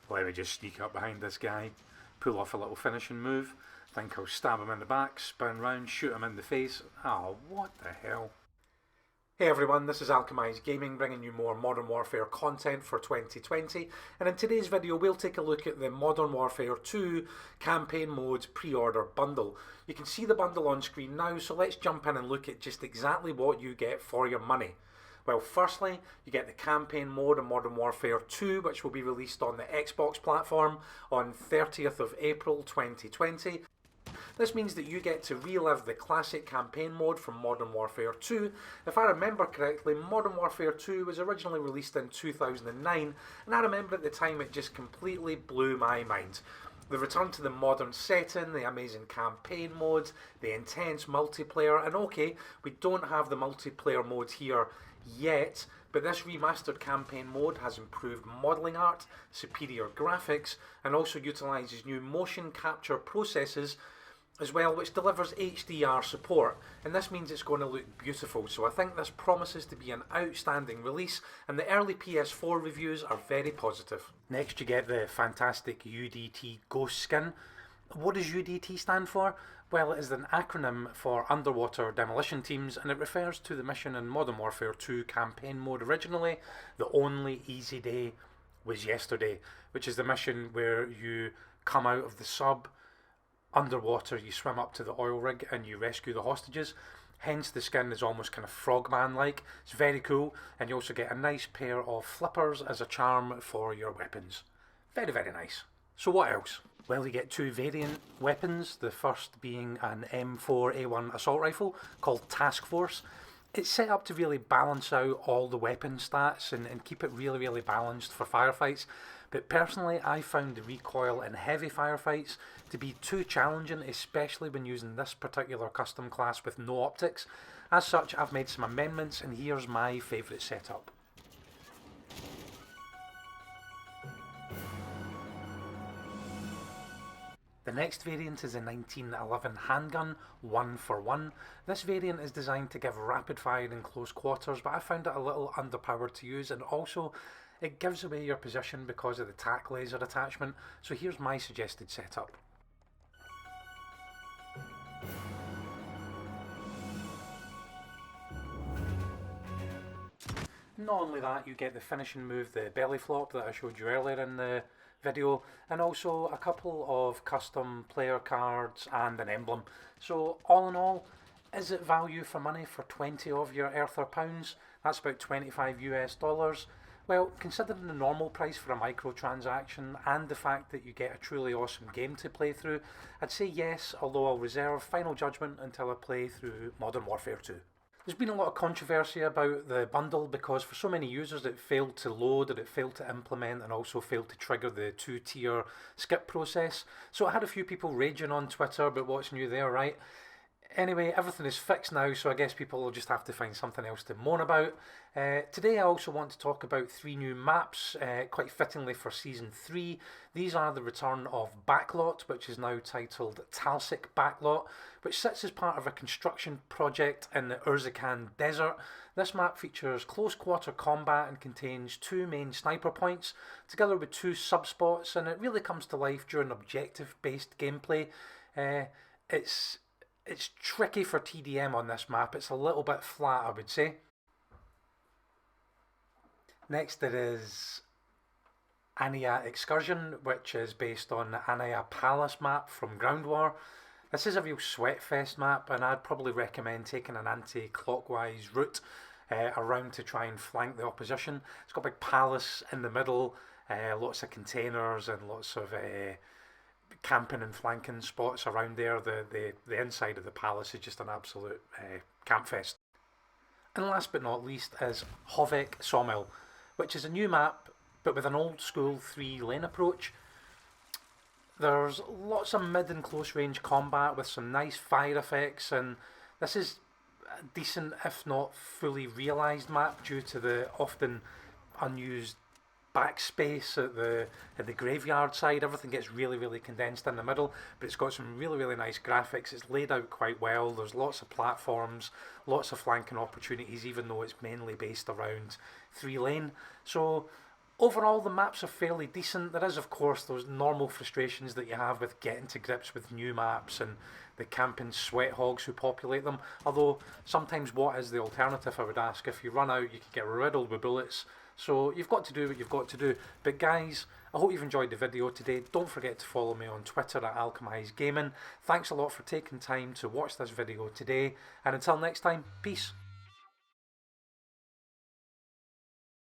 Let me just sneak up behind this guy, pull off a little finishing move, think I'll stab him in the back, spin round, shoot him in the face. Oh, what the hell. Hey everyone, this is Alchemized Gaming bringing you more Modern Warfare content for 2020, and in today's video we'll take a look at the Modern Warfare 2 Campaign Mode pre-order bundle. You can see the bundle on screen now, so let's jump in and look at just exactly what you get for your money. Well, firstly, you get the Campaign Mode in Modern Warfare 2, which will be released on the Xbox platform on 30th of April 2020. This means that you get to relive the classic campaign mode from Modern Warfare 2. If I remember correctly, Modern Warfare 2 was originally released in 2009, and I remember at the time it just completely blew my mind. The return to the modern setting, the amazing campaign modes, the intense multiplayer, and okay, we don't have the multiplayer mode here yet, but this remastered campaign mode has improved modelling art, superior graphics, and also utilises new motion capture processes as well, which delivers HDR support, and this means it's going to look beautiful. So I think this promises to be an outstanding release, and the early PS4 reviews are very positive. Next you get the fantastic UDT GHOST Skin. What does UDT stand for? Well, it is an acronym for Underwater Demolition Teams, and it refers to the mission in Modern Warfare 2 campaign mode originally, The Only Easy Day Was Yesterday, which is the mission where you come out of the sub, underwater, you swim up to the oil rig and you rescue the hostages. Hence the skin is almost kind of Frogman like. It's very cool, and you also get a nice pair of flippers as a charm for your weapons. Very, very nice. So what else? Well, you get two variant weapons, the first being an M4A1 assault rifle called Task Force. It's set up to really balance out all the weapon stats and keep it really, really balanced for firefights. But personally, I found the recoil in heavy firefights to be too challenging, especially when using this particular custom class with no optics. As such, I've made some amendments, and here's my favourite setup. The next variant is a 1911 handgun, 1-for-1. This variant is designed to give rapid fire in close quarters, but I found it a little underpowered to use, and also it gives away your position because of the tack laser attachment. So here's my suggested setup. Not only that, you get the finishing move, the belly flop that I showed you earlier in the video, and also a couple of custom player cards and an emblem. So all in all, is it value for money for 20 of your Earther pounds? That's about 25 US dollars. Well, considering the normal price for a microtransaction and the fact that you get a truly awesome game to play through, I'd say yes, although I'll reserve final judgment until I play through Modern Warfare 2. There's been a lot of controversy about the bundle because for so many users it failed to load, or it failed to implement, and also failed to trigger the two-tier skip process. So I had a few people raging on Twitter about what's new there, right? Anyway, everything is fixed now, so I guess people will just have to find something else to moan about. Today I also want to talk about 3 new maps, quite fittingly for Season 3. These are the return of BACKLOT, which is now titled Talsic BACKLOT, which sits as part of a construction project in the Urzikan Desert. This map features close quarter combat and contains 2 main sniper points, together with 2 subspots, and it really comes to life during objective-based gameplay. It's tricky for TDM on this map. It's a little bit flat, I would say. Next there is Ania Excursion, which is based on the Ania Palace map from Ground War. This is a real sweatfest map, and I'd probably recommend taking an anti-clockwise route around to try and flank the opposition. It's got a big palace in the middle, lots of containers and lots of camping and flanking spots around there. The inside of the palace is just an absolute campfest. And last but not least is Hovek Sawmill, which is a new map but with an old school 3-lane approach. There's lots of mid and close range combat with some nice fire effects, and this is a decent if not fully realised map due to the often unused backspace at the graveyard side. Everything gets really, really condensed in the middle, but it's got some really, really nice graphics. It's laid out quite well. There's lots of platforms, lots of flanking opportunities, even though it's mainly based around 3-lane. So Overall, the maps are fairly decent. There is, of course, those normal frustrations that you have with getting to grips with new maps and the camping sweat hogs who populate them. Although, sometimes what is the alternative, I would ask? If you run out, you could get riddled with bullets. So you've got to do what you've got to do. But guys, I hope you've enjoyed the video today. Don't forget to follow me on Twitter at AlchemizedGaming. Thanks a lot for taking time to watch this video today. And until next time, peace.